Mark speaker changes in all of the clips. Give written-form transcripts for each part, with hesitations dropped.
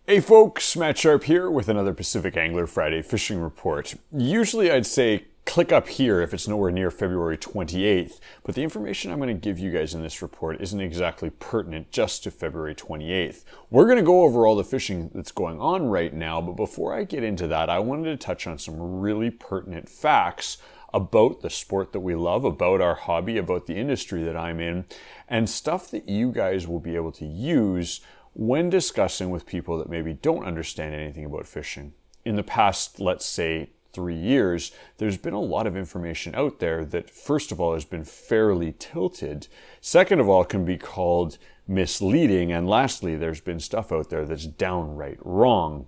Speaker 1: Hey folks, Matt Sharp here with another Pacific Angler Friday Fishing Report. Usually I'd say click up here if it's nowhere near February 28th, but the information I'm going to give you guys in this report isn't exactly pertinent just to February 28th. We're going to go over all the fishing that's going on right now, but before I get into that, I wanted to touch on some really pertinent facts about the sport that we love, about our hobby, about the industry that I'm in, and stuff that you guys will be able to use when discussing with people that maybe don't understand anything about fishing. In the past, let's say 3 years, there's been a lot of information out there that, first of all, has been fairly tilted. Second of all, can be called misleading. And lastly, there's been stuff out there that's downright wrong.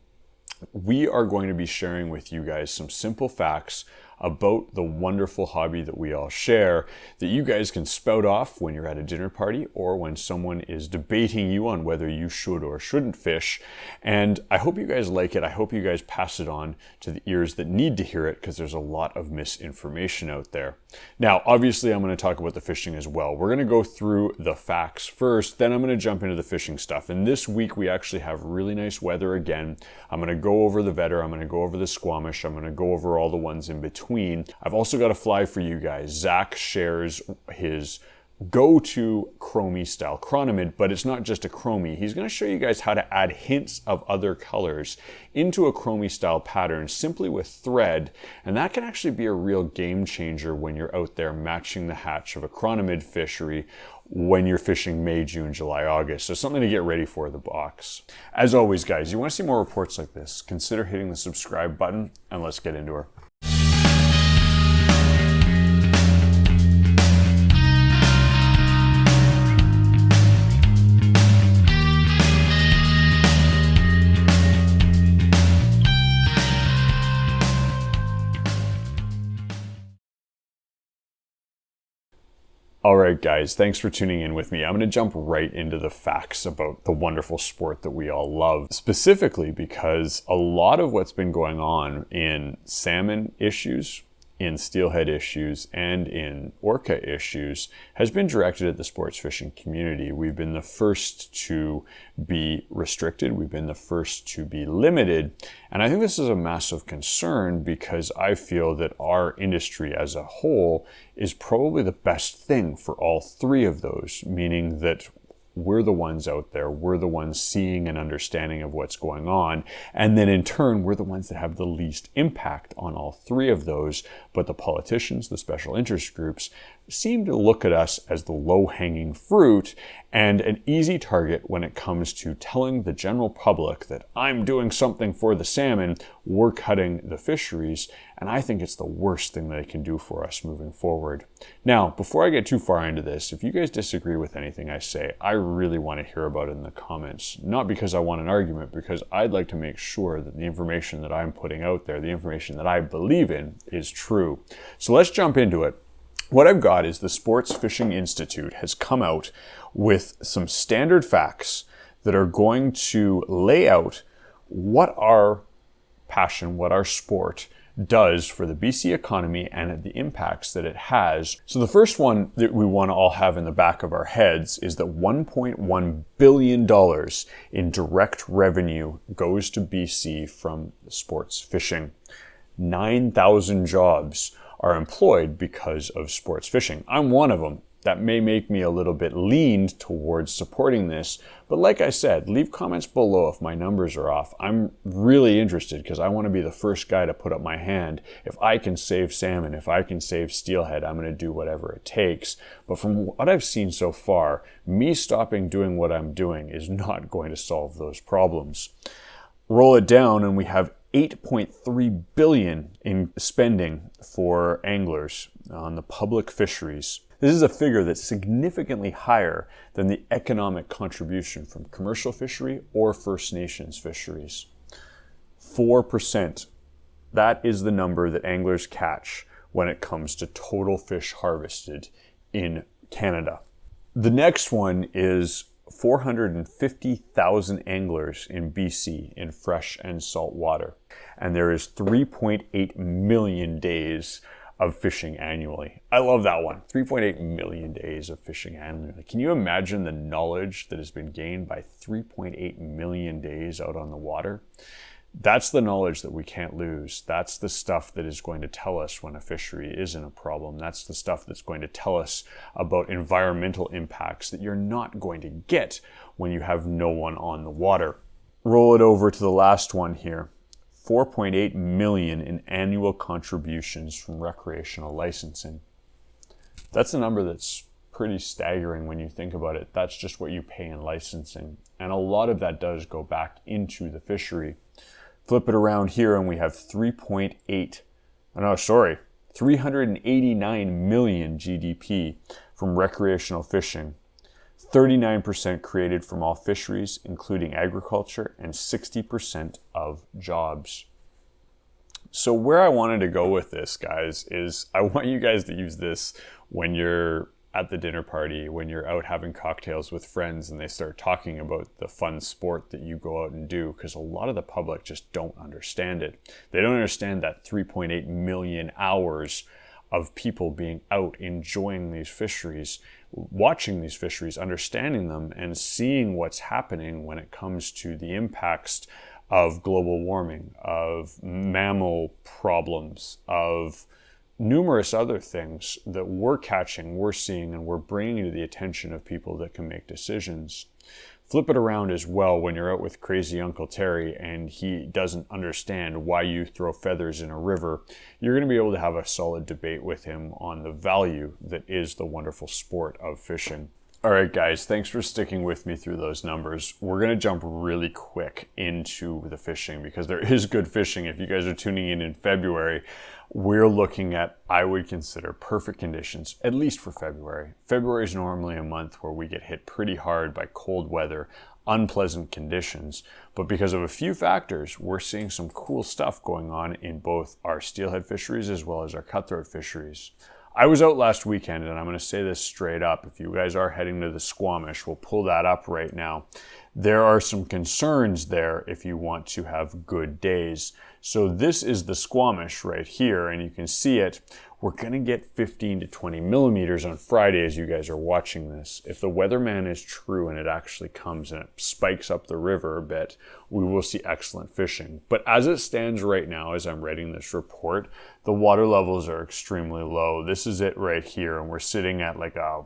Speaker 1: We are going to be sharing with you guys some simple facts about the wonderful hobby that we all share that you guys can spout off when you're at a dinner party or when someone is debating you on whether you should or shouldn't fish. And I hope you guys like it. I hope you guys pass it on to the ears that need to hear it, because there's a lot of misinformation out there. Now, obviously, I'm going to talk about the fishing as well. We're going to go through the facts first, then I'm going to jump into the fishing stuff. And this week, we actually have really nice weather again. I'm going to go over the vetter, I'm going to go over the squamish, I'm going to go over all the ones in between. I've also got a fly for you guys. Zach shares his go-to chromie style chronomid, but it's not just a chromie. He's going to show you guys how to add hints of other colors into a chromie style pattern simply with thread, and that can actually be a real game changer when you're out there matching the hatch of a chronomid fishery when you're fishing May, June, July, August. So something to get ready for the box. As always, guys, you want to see more reports like this, consider hitting the subscribe button, and let's get into her. All right, guys, thanks for tuning in with me. I'm going to jump right into the facts about the wonderful sport that we all love, specifically because a lot of what's been going on in salmon issues, in steelhead issues, and in orca issues has been directed at the sports fishing community. We've been the first to be restricted. We've been the first to be limited. And I think this is a massive concern because I feel that our industry as a whole is probably the best thing for all three of those, meaning that we're the ones out there, we're the ones seeing and understanding of what's going on, and then in turn, we're the ones that have the least impact on all three of those, but the politicians, the special interest groups, seem to look at us as the low-hanging fruit and an easy target when it comes to telling the general public that I'm doing something for the salmon, we're cutting the fisheries, and I think it's the worst thing they can do for us moving forward. Now, before I get too far into this, if you guys disagree with anything I say, I really want to hear about it in the comments. Not because I want an argument, because I'd like to make sure that the information that I'm putting out there, the information that I believe in, is true. So let's jump into it. What I've got is the Sports Fishing Institute has come out with some standard facts that are going to lay out what our passion, what our sport does for the BC economy and the impacts that it has. So the first one that we want to all have in the back of our heads is that $1.1 billion in direct revenue goes to BC from sports fishing. 9,000 jobs are employed because of sports fishing. I'm one of them. That may make me a little bit leaned towards supporting this, but like I said, leave comments below if my numbers are off. I'm really interested because I want to be the first guy to put up my hand. If I can save salmon, if I can save steelhead, I'm going to do whatever it takes. But from what I've seen so far, me stopping doing what I'm doing is not going to solve those problems. Roll it down and we have $8.3 billion in spending for anglers on the public fisheries. This is a figure that's significantly higher than the economic contribution from commercial fishery or First Nations fisheries. 4%. That is the number that anglers catch when it comes to total fish harvested in Canada. The next one is 450,000 anglers in BC in fresh and salt water. And there is 3.8 million days of fishing annually. I love that one. 3.8 million days of fishing annually. Can you imagine the knowledge that has been gained by 3.8 million days out on the water? That's the knowledge that we can't lose. That's the stuff that is going to tell us when a fishery isn't a problem. That's the stuff that's going to tell us about environmental impacts that you're not going to get when you have no one on the water. Roll it over to the last one here. 4.8 million in annual contributions from recreational licensing. That's a number that's pretty staggering when you think about it. That's just what you pay in licensing. And a lot of that does go back into the fishery. Flip it around here and we have 389 million GDP from recreational fishing. 39% created from all fisheries, including agriculture, and 60% of jobs. So where I wanted to go with this, guys, is I want you guys to use this when you're at the dinner party, when you're out having cocktails with friends and they start talking about the fun sport that you go out and do, because a lot of the public just don't understand it. They don't understand that 3.8 million hours of people being out enjoying these fisheries, watching these fisheries, understanding them, and seeing what's happening when it comes to the impacts of global warming, of mammal problems, of numerous other things that we're catching, we're seeing, and we're bringing to the attention of people that can make decisions. Flip it around as well when you're out with crazy Uncle Terry and he doesn't understand why you throw feathers in a river. You're going to be able to have a solid debate with him on the value that is the wonderful sport of fishing. All right, guys, thanks for sticking with me through those numbers. We're going to jump really quick into the fishing because there is good fishing. If you guys are tuning in February, we're looking at, I would consider, perfect conditions, at least for February. February is normally a month where we get hit pretty hard by cold weather, unpleasant conditions, but because of a few factors, we're seeing some cool stuff going on in both our steelhead fisheries as well as our cutthroat fisheries. I was out last weekend, and I'm going to say this straight up. If you guys are heading to the Squamish, we'll pull that up right now. There are some concerns there if you want to have good days. So this is the Squamish right here, and you can see it. We're going to get 15 to 20 millimeters on Friday as you guys are watching this. If the weatherman is true and it actually comes and it spikes up the river a bit, we will see excellent fishing. But as it stands right now, as I'm writing this report, the water levels are extremely low. This is it right here, and we're sitting at like a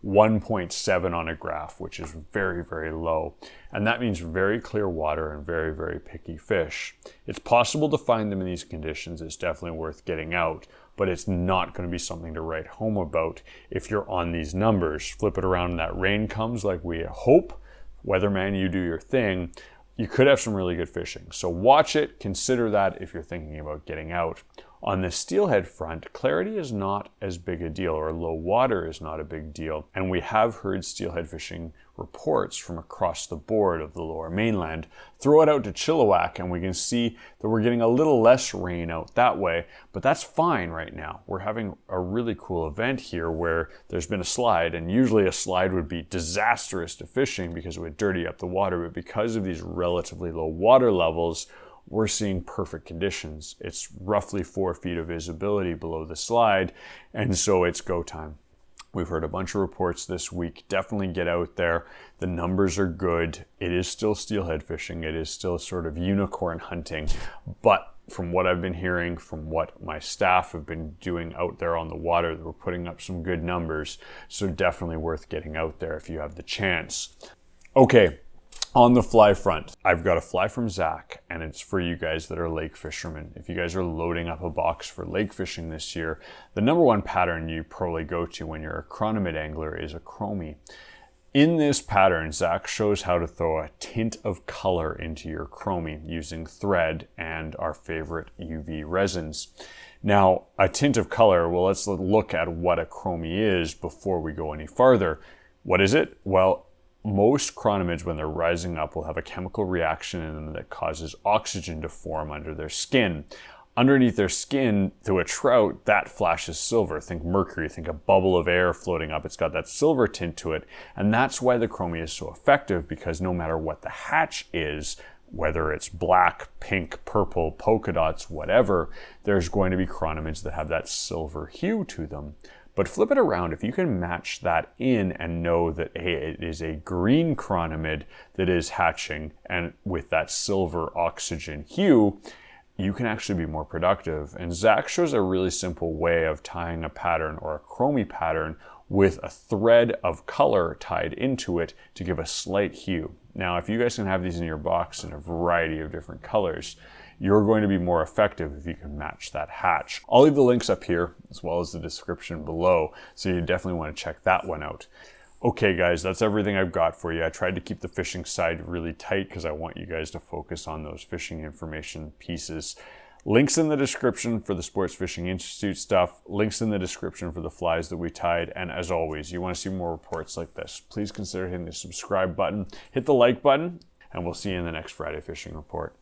Speaker 1: 1.7 on a graph, which is very, very low. And that means very clear water and very, very picky fish. It's possible to find them in these conditions. It's definitely worth getting out, but it's not going to be something to write home about if you're on these numbers. Flip it around and that rain comes like we hope. Weatherman, you do your thing. You could have some really good fishing. So watch it, consider that if you're thinking about getting out. On the steelhead front, clarity is not as big a deal, or low water is not a big deal. And we have heard steelhead fishing reports from across the board of the lower mainland. Throw it out to Chilliwack and we can see that we're getting a little less rain out that way, but that's fine right now. We're having a really cool event here where there's been a slide, and usually a slide would be disastrous to fishing because it would dirty up the water, but because of these relatively low water levels, we're seeing perfect conditions. It's roughly 4 feet of visibility below the slide, and so it's go time. We've heard a bunch of reports this week. Definitely get out there. The numbers are good. It is still steelhead fishing. It is still sort of unicorn hunting. But from what I've been hearing, from what my staff have been doing out there on the water, we're putting up some good numbers. So definitely worth getting out there if you have the chance. Okay. On the fly front, I've got a fly from Zach, and it's for you guys that are lake fishermen. If you guys are loading up a box for lake fishing this year, the number one pattern you probably go to when you're a chronomid angler is a chromie. In this pattern, Zach shows how to throw a tint of color into your chromie using thread and our favorite UV resins. Now, a tint of color, well, let's look at what a chromie is before we go any farther. What is it? Well, most chronomids, when they're rising up, will have a chemical reaction in them that causes oxygen to form under their skin. Underneath their skin, to a trout, that flashes silver. Think mercury, think a bubble of air floating up. It's got that silver tint to it. And that's why the chromie is so effective, because no matter what the hatch is, whether it's black, pink, purple, polka dots, whatever, there's going to be chironomids that have that silver hue to them. But flip it around, if you can match that in and know that, hey, it is a green chironomid that is hatching and with that silver oxygen hue, you can actually be more productive. And Zach shows a really simple way of tying a pattern or a chromie pattern with a thread of color tied into it to give a slight hue. Now, if you guys can have these in your box in a variety of different colors, you're going to be more effective if you can match that hatch. I'll leave the links up here as well as the description below, so you definitely want to check that one out. Okay guys, that's everything I've got for you. I tried to keep the fishing side really tight because I want you guys to focus on those fishing information pieces. Links in the description for the Sports Fishing Institute stuff, links in the description for the flies that we tied, and as always, you want to see more reports like this, please consider hitting the subscribe button, hit the like button, and we'll see you in the next Friday Fishing Report.